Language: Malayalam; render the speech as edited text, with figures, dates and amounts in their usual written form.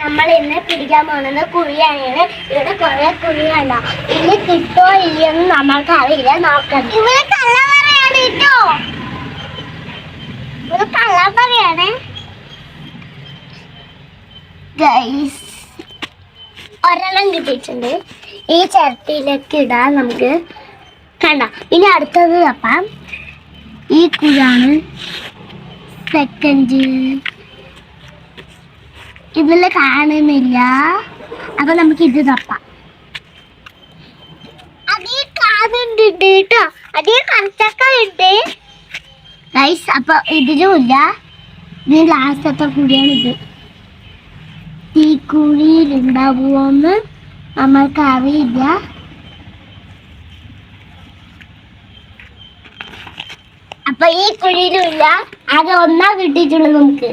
നമ്മൾ ഇന്ന് പിടിക്കാൻ പോകുന്നത് കുഴിയാണ്. ഇവിടെ കുറെ കുഴിയുണ്ടോ, ഇനി കിട്ടോ ഇല്ലെന്ന് നമ്മൾക്ക് അറിയില്ല. നോക്കാം. ഇവിടെ കള്ള പറയാണ് കേട്ടോ, ഇവിടെ കള്ള പറയാണ് ഗൈസ്. ഒരെണ്ണം കിട്ടിയിട്ടുണ്ട്. ഈ ചിരട്ടയിലേക്ക് ഇടാൻ നമുക്ക് കണ്ട. ഇനി അടുത്തത് തപ്പാം. ഈ കുഴാണ് സെക്കൻഡ്. ഇതില് കാണുന്നില്ല, അപ്പൊ നമുക്ക് ഇത് തപ്പാം. അതേ കാണുന്നുണ്ട് കേട്ടോ, അതേ കറച്ചൊക്കെ ഉണ്ട് ഗൈസ്. അപ്പൊ ഇതിലും ഇല്ല. ഇത് ലാസ്റ്റത്തെ കുഴിയാണ് ഇത്. ഈ കുഴിയിലുണ്ടാവുമെന്ന് നമ്മൾക്ക് അറിയില്ല. അപ്പൊ ഈ കുഴിയിലും ഇല്ല. അത് ഒന്നാ കിട്ടിയിട്ടുള്ളൂ നമുക്ക്.